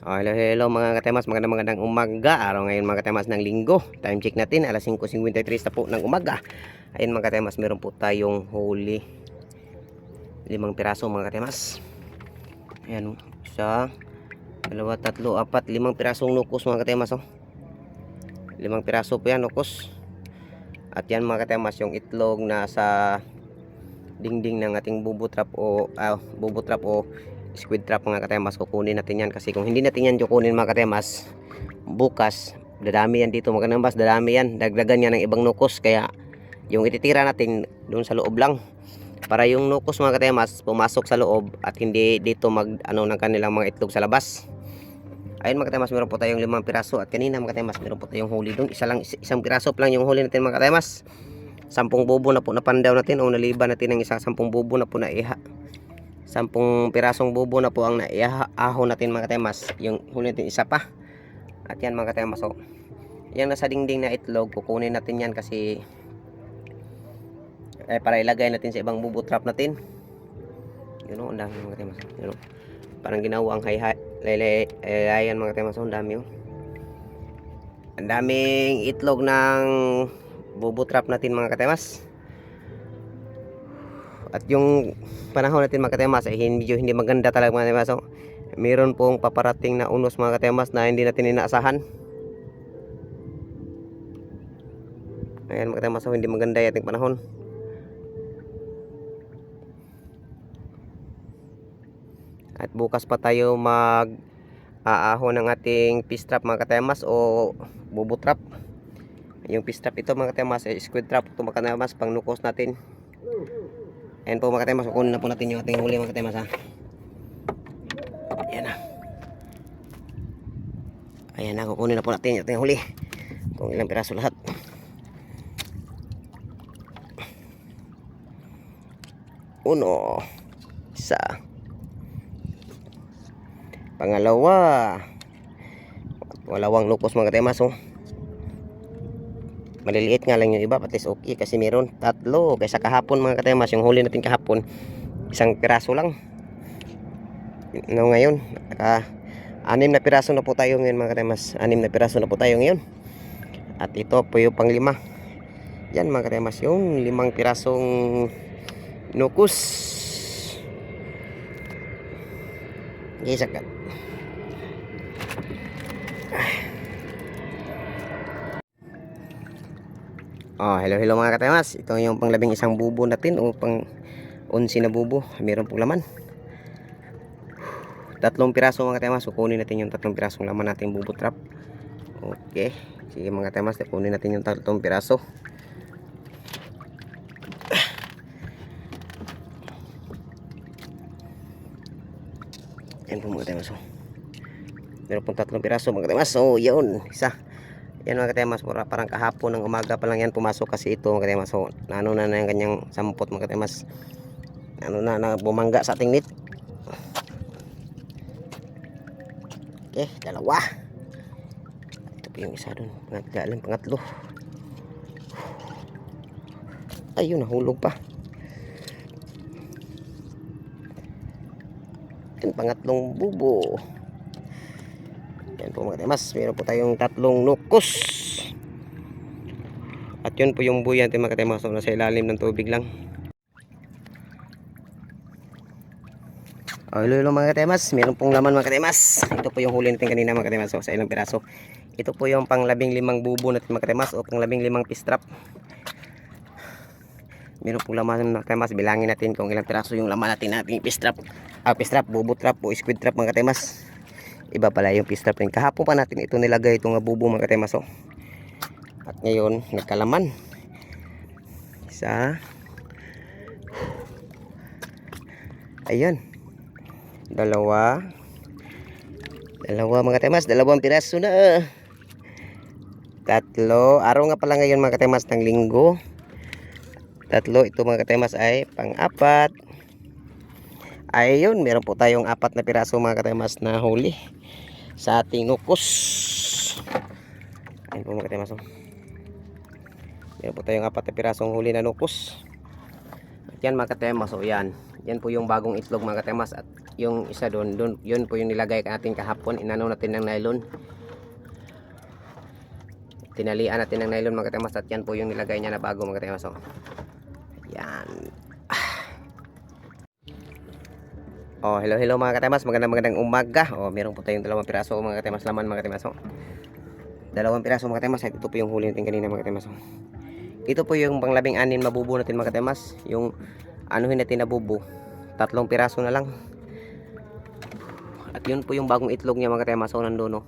Oh, hello mga katemas, magandang umaga. Araw ngayon mga katemas ng linggo. Time check natin, alas 5:53 na po ng umaga. Ayun mga katemas, meron po tayong huli 5 piraso mga katemas. Ayan, isa, dalawa, tatlo, apat, 5 pirasong nukos mga katemas. 5 piraso po yan nukos. At yan mga katemas, yung itlog na sa dingding ng ating bubutrap o squid trap mga katemas. Kukunin natin yan kasi kung hindi natin yan kukunin mga katemas, bukas dadami yan dito mga katemas, dadami yan, dagdagan yan ng ibang nukos. Kaya yung ititira natin doon sa loob lang, para yung nukos mga katemas pumasok sa loob at hindi dito mag ng kanilang mga itlog sa labas. Ayun mga katemas, meron po tayong 5 piraso. At kanina mga katemas, meron po tayong huli doon, isang piraso pa lang yung huli natin mga katemas. 10 bubo na po napandaw natin o naliban natin ng isa. 10 bubo na po na 10 pirasong bubo na po ang naiaho natin mga katemas. Yung huli natin isa pa. At yan mga katemas, so yung nasa dingding na itlog, kukunin natin yan kasi para ilagay natin sa ibang bubo trap natin. Yun o, ang dami mga katemas. Yun o, parang ginawa ang layan mga katemas. Ang dami o, ang daming itlog ng bubo trap natin mga katemas. At yung panahon natin mga katemas ay hindi maganda talaga mga katemas. So, meron pong paparating na unos mga katemas na hindi natin inaasahan. Ayan mga katemas, so, hindi maganda yung ating panahon. At bukas pa tayo mag-aaho ng ating fish trap mga katemas o bubo trap. Yung fish trap ito mga katemas ay squid trap ito mga katemas, pang nukos natin. Ayan po mga katemas, kukunin na po natin yung ating huli mga katemas ha. Ayan na. Ayan na, kukunin na po natin yung ating huli. Kung ilang piraso lahat. Uno. Isa. Pangalawa. Walawang lukos mga katemas oh. Maliliit nga lang yung iba, at least okay kasi meron 3. Kaysa kahapon mga katemas, yung huli natin kahapon 1 piraso lang. Ngayon 6 na piraso na po tayo ngayon mga katemas. 6 na piraso na po tayo ngayon. At ito po yung pang 5. Yan mga katemas, yung 5 pirasong nukos. Okay, sakat. Hello mga katemas. Ito yung pang 11 bubo natin o pang 11 na bubo. Meron pong laman 3 piraso mga katemas. Kukunin natin yung 3 pirasong laman natin bubo trap. Okay, sige mga katemas, kukunin natin yung 3 piraso. Yan po mga katemas. Meron pong 3 piraso mga katemas. So yun, isa. Yan mga katemas, parang kahapon ng umaga pa lang yan pumasok kasi ito mga katemas. So na yung kanyang sampot mga katemas. Na bumangga sa ating net. Okay, 2. Ito po yung isa dun, pangatlo. Ayun, nahulog pa. Yan, pangatlong bubo. Yan po mga katemas, meron po tayong 3 nukos. At yun po yung buhay natin mga katemas, so nasa ilalim ng tubig lang. Hello mga katemas, meron pong laman mga katemas. Ito po yung huli natin kanina mga katemas, so sa ilang piraso. Ito po yung pang 15 bubo natin mga katemas o pang 15 fish trap. Meron pong laman mga katemas, bilangin natin kung ilang piraso yung laman natin ating fish trap. Fish trap, bubo trap o squid trap mga katemas. Iba pala yung fish trap rin. Kahapon pa natin ito nilagay, itong bubo mga katemas. At ngayon nagkalaman. Isa. Ayan. 2 mga katemas, 2 piraso na. 3. Araw nga pala ngayon mga katemas ng linggo. 3. Ito mga katemas ay pang 4. Ayun, meron po tayong 4 na piraso mga katemas na huli sa ating nukos. Ayun po mga katemas. Meron po tayong 4 na pirasong huli na nukos. At yan mga katemas, so yan po yung bagong itlog mga katemas. At yung isa doon, yun po yung nilagay natin kahapon. Inano natin ng nylon. Tinalian natin ng nylon mga katimas, at yan po yung nilagay niya na bago mga katimas. Oh. Yan. Oh, hello mga katimas, magandang umaga. Oh, meron po tayong 2 piraso mga katimas laman mga katimas. Oh. 2 piraso mga katimas. Ito po yung huli natin kanina mga katimas. Oh. Ito po yung pang-16 mabubo natin mga katimas. Yung anuhin natin na bubo, 3 piraso na lang. At yun po yung bagong itlog niya mga katimas. So nandoon oh.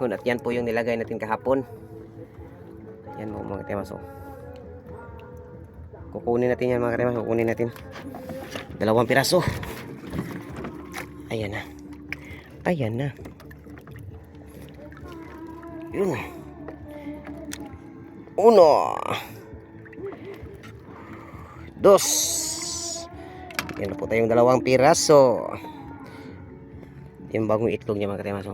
At yan po yung nilagay natin kahapon. Yan po mga katimas. Oh. Kukunin natin yan mga katimas. Kukunin natin 2 piraso. Ayan na. Ayan na. Yun. 1 2. Yan na po tayong 2 piraso. Yung bagong itlog niya mga katimas.